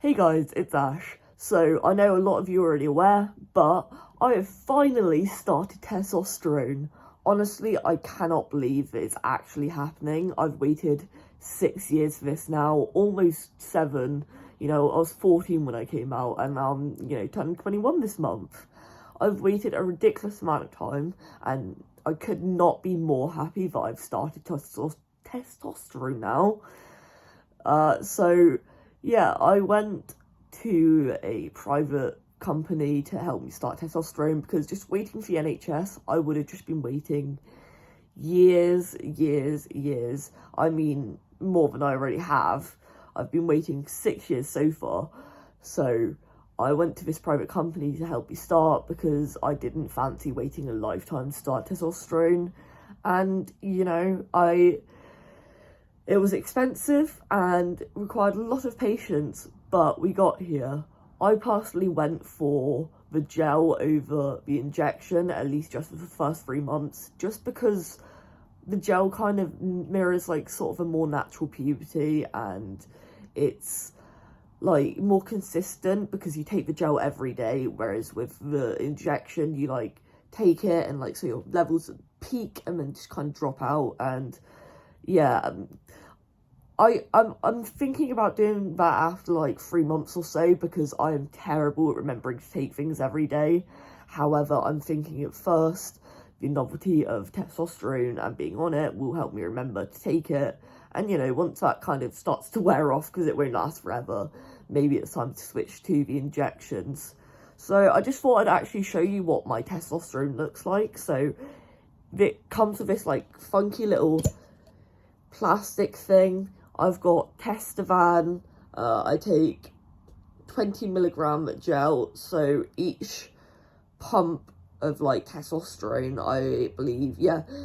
Hey guys, it's Ash. So, I know a lot of you are already aware, but I have finally started testosterone. Honestly, I cannot believe it's actually happening. I've waited 6 years for this now, almost 7. You know, I was 14 when I came out, and now I'm, turning 21 this month. I've waited a ridiculous amount of time, and I could not be more happy that I've started testosterone now. Yeah, I went to a private company to help me start testosterone because just waiting for the NHS, I would have just been waiting years. I mean, more than I already have. I've been waiting 6 years so far. So I went to this private company to help me start because I didn't fancy waiting a lifetime to start testosterone. And, it was expensive and required a lot of patience, but we got here. I personally went for the gel over the injection, at least just for the first 3 months, just because the gel kind of mirrors like sort of a more natural puberty, and it's like more consistent because you take the gel every day, whereas with the injection you like take it and like so your levels peak and then just kind of drop out. And yeah, I'm thinking about doing that after like 3 months or so because I am terrible at remembering to take things every day. However, I'm thinking at first the novelty of testosterone and being on it will help me remember to take it. And once that kind of starts to wear off because it won't last forever, maybe it's time to switch to the injections. So I just thought I'd actually show you what my testosterone looks like. So it comes with this like funky little plastic thing. I've got Testosterone. I take 20 milligram gel, so each pump of like testosterone, I believe,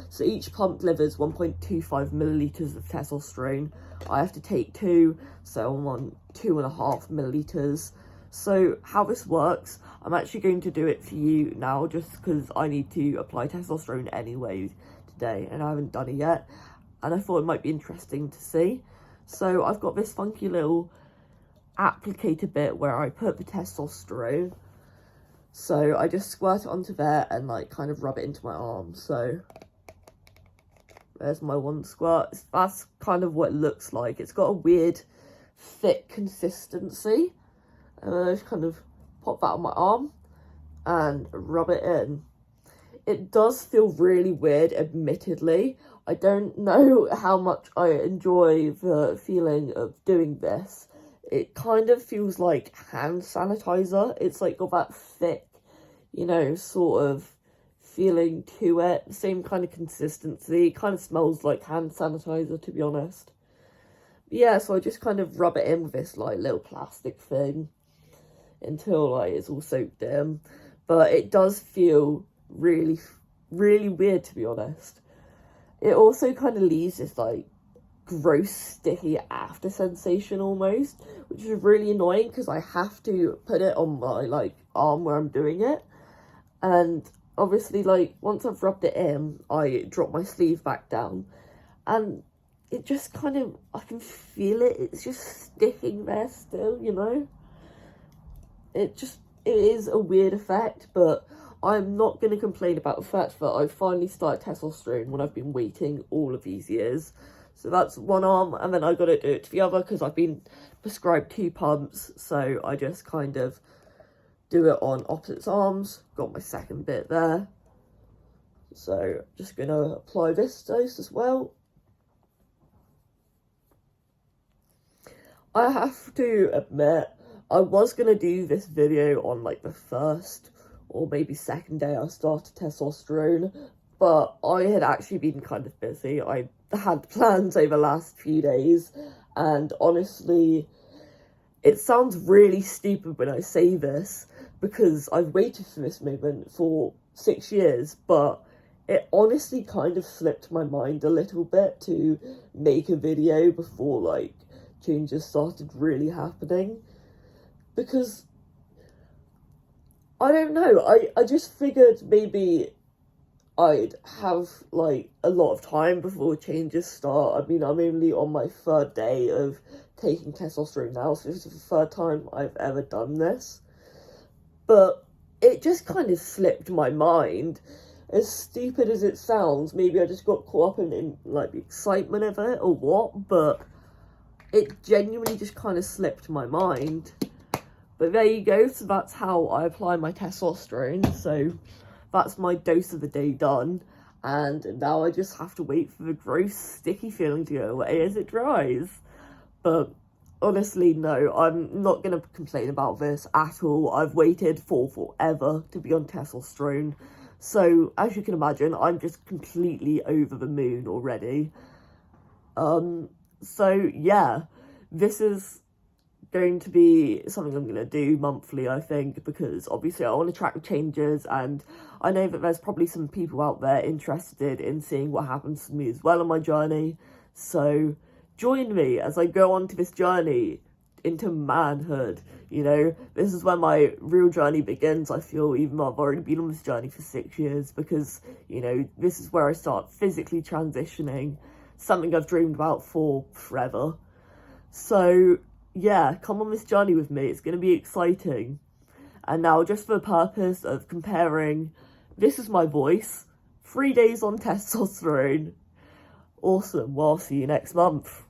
so each pump delivers 1.25 milliliters of testosterone. I have to take 2, so I'm on 2.5 milliliters. So how this works, I'm actually going to do it for you now just because I need to apply testosterone anyway today and I haven't done it yet, and I thought it might be interesting to see. So I've got this funky little applicator bit where I put the testosterone. So I just squirt it onto there and like kind of rub it into my arm. So there's my one squirt. That's kind of what it looks like. It's got a weird thick consistency. And I just kind of pop that on my arm and rub it in. It does feel really weird, admittedly. I don't know how much I enjoy the feeling of doing this. It kind of feels like hand sanitizer. It's like got that thick, sort of feeling to it. Same kind of consistency. It kind of smells like hand sanitizer, to be honest. Yeah, so I just kind of rub it in with this like little plastic thing until like it's all soaked in. But it does feel really weird, to be honest. It also kind of leaves this like gross sticky after sensation almost, which is really annoying because I have to put it on my like arm where I'm doing it. And obviously like once I've rubbed it in, I drop my sleeve back down and it just kind of, I can feel it, it's just sticking there still, it is a weird effect, but I'm not going to complain about the fact that I finally started testosterone when I've been waiting all of these years. So that's one arm, and then I got to do it to the other because I've been prescribed 2 pumps, so I just kind of do it on opposite arms. Got my second bit there. So just going to apply this dose as well. I have to admit, I was going to do this video on like the first or maybe second day I started testosterone, but I had actually been kind of busy. I had plans over the last few days, and honestly, it sounds really stupid when I say this, because I've waited for this moment for 6 years, but it honestly kind of slipped my mind a little bit to make a video before, like, changes started really happening, because I don't know, I just figured maybe I'd have like a lot of time before changes start. I mean, I'm only on my 3rd day of taking testosterone now, so this is the 3rd time I've ever done this. But it just kind of slipped my mind. As stupid as it sounds, maybe I just got caught up in like the excitement of it or what, but it genuinely just kind of slipped my mind. But there you go, so that's how I apply my testosterone. So that's my dose of the day done, and now I just have to wait for the gross sticky feeling to go away as it dries. But honestly, no, I'm not going to complain about this at all. I've waited for forever to be on testosterone, so as you can imagine, I'm just completely over the moon already. So yeah, this is going to be something I'm going to do monthly, I think, because obviously I want to track the changes, and I know that there's probably some people out there interested in seeing what happens to me as well on my journey. So join me as I go on to this journey into manhood. You know, this is when my real journey begins, I feel, even though I've already been on this journey for 6 years, because, you know, this is where I start physically transitioning, something I've dreamed about for forever. So yeah, come on this journey with me, it's going to be exciting. And now, just for the purpose of comparing, this is my voice, 3 days on testosterone. Awesome, well, I'll see you next month.